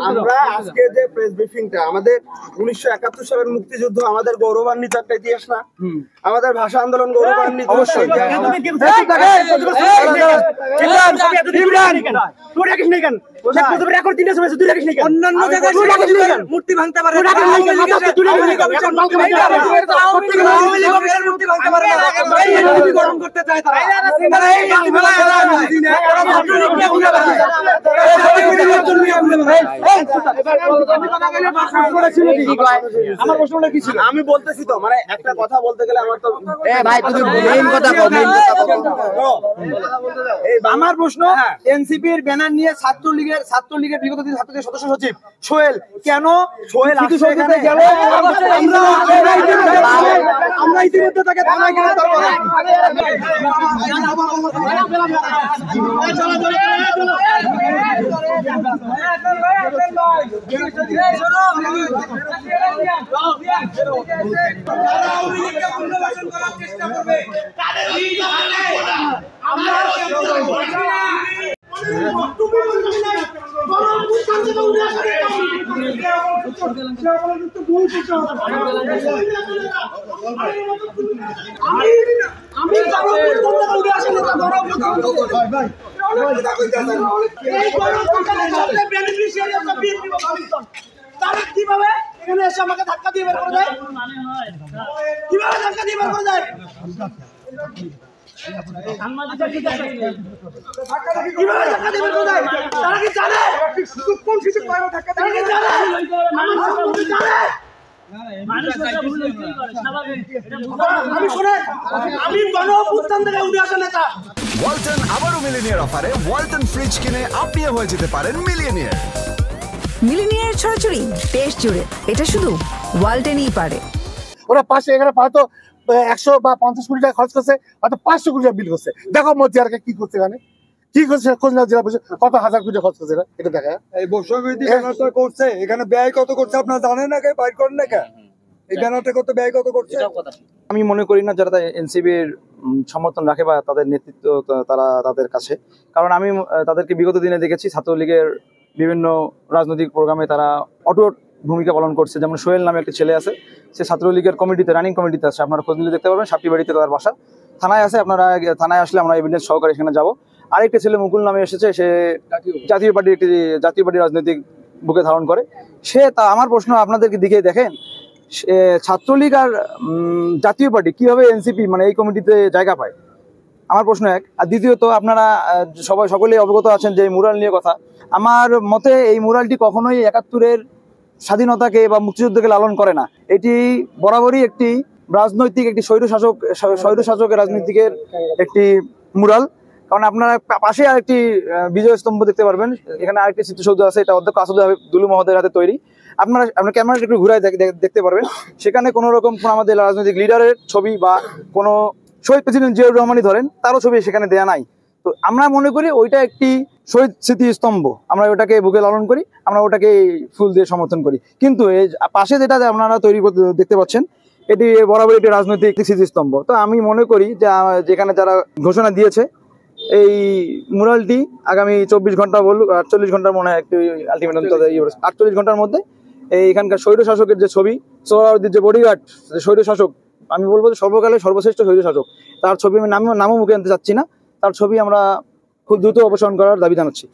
আমরা আজকে যে প্রেস ব্রিফিংটা আমাদের 1971 সালের মুক্তিযুদ্ধ আমাদের গৌরবান্বিত একটা ইতিহাস না, আমাদের ভাষা আন্দোলন গৌরবান্বিত। অবশ্যই অন্যান্য জায়গায় মূর্তি ভাঙতে পারে, গরম করতে চায় তারা। আমার প্রশ্নটা কি ছিল? আমি বলতেছি তো, মানে একটা কথা বলতে গেলে আমার তো আমার প্রশ্ন, এনসিপির ব্যানার নিয়ে ছাত্রলীগের বিগত দিন ছাত্রলীগের সদস্য সচিব সোহেল কেন গেল? আমরা ইতিমধ্যে তাকে থানায় গ্রেফতার করলাম। কিভাবে এখানে এসে আমাকে ধাক্কা দিয়ে বের করে দেয়? কিভাবে ধাক্কা দিয়ে বের করে দেয়? তারা কি জানে কোন শিশু ধাক্কা তারা কি জানে? আমি গণ-অভ্যুত্থান থেকে উঠে আসা নেতা। ওয়ালটন আবারও মিলিনিয়ার অফারে ওয়ালটন ফ্রিজ কিনে আপনিও হয়ে যেতে পারেন মিলিয়নিয়ার। মিলিনিয়ার ছড়াছড়ি দেশ জুড়ে, এটা শুধু ওয়ালটনই পারে। ওরা পাশে এখানে হয়তো 100 বা 50 কোটি টাকা খরচ করছে, হয়তো 500 কোটি টাকা বিল করছে। দেখো মতিয়ারকে কি করছে, এখানে কি করছে খোঁজ না জেলা বসে কত হাজার কোটি খরচ করছে এটা দেখা। এই বর্ষবিধি ব্যানারটা করছে, এখানে ব্যয় কত করছে আপনারা জানেন না? কে বাইর করেন না কে? এই ব্যানারটা কত ব্যয় কত করছে? আমি মনে করি না যারা এনসিপির সমর্থন রাখে বা তাদের নেতৃত্ব তারা তাদের কাছে, কারণ আমি তাদেরকে বিগত দিনে দেখেছি ছাত্রলীগের বিভিন্ন রাজনৈতিক প্রোগ্রামে তারা অটুট ভূমিকা পালন করছে। যেমন সোহেল নামে একটা ছেলে আছে, সে ছাত্রলীগের কমিটিতে রানিং কমিটিতে আছে, আপনারা খোঁজ নিলে দেখতে পারবেন। সাপটিবাড়িতে তার বাসা, থানায় আছে, আপনারা থানায় আসলে আমরা এভিডেন্স সহকারে সেখানে যাবো। আরেকটা ছেলে মুকুল নামে এসেছে, সে জাতীয় পার্টির রাজনৈতিক বুকে ধারণ করে সে। তা আমার প্রশ্ন আপনাদেরকে দিকে দেখেন, ছাত্রলীগ আর জাতীয় পার্টি কিভাবে এনসিপি মানে এই কমিটিতে জায়গা পায়? আমার প্রশ্ন এক। আর দ্বিতীয়ত, আপনারা সকলেই অবগত আছেন যে মুরাল নিয়ে কথা। আমার মতে এই মুরালটি কখনোই 71-এর স্বাধীনতাকে বা মুক্তিযুদ্ধকে লালন করে না। এটি বরাবরই একটি রাজনৈতিক একটি স্বৈরশাসকের রাজনীতিকের একটি মুরাল। কারণ আপনারা পাশে আরেকটি বিজয় স্তম্ভ দেখতে পারবেন, এখানে আরেকটি স্মৃতিসৌধ আছে, এটা অধ্যক্ষ আসাদুল মহোদয়ের হাতে তৈরি। আপনার ক্যামেরা একটু ঘুরায় দেখতে পারবেন, সেখানে কোনো রকম আমাদের রাজনৈতিক লিডারের ছবি বা কোনো শহীদ প্রেসিডেন্ট জিয়াউর রহমানই ধরেন তারও ছবি সেখানে দেয়া নাই। তো আমরা মনে করি ওইটা একটি শহীদ স্মৃতিস্তম্ভ, আমরা ওটাকে বুকে লালন করি, আমরা ওটাকে ফুল দিয়ে সমর্থন করি। কিন্তু এই পাশে যেটা আপনারা তৈরি করতে দেখতে পাচ্ছেন, এটি বরাবর একটি রাজনৈতিক স্মৃতিস্তম্ভ। তো আমি মনে করি যে যেখানে যারা ঘোষণা দিয়েছে এই মুরালটি আগামী 24 ঘন্টা বলুক 48 ঘন্টার মনে হয় একটি আলটিমেটাম 48 ঘন্টার মধ্যে এখানকার স্বৈরশাসকের যে ছবি, সোহরাওয়ার্দীর যে বডিগার্ড স্বৈরশাসক, আমি বলবো যে সর্বকালের সর্বশ্রেষ্ঠ স্বৈরশাসক, তার ছবি আমি নামও মুখে আনতে চাচ্ছি না, তার ছবি আমরা খুব দ্রুত অপসারণ করার দাবি জানাচ্ছি।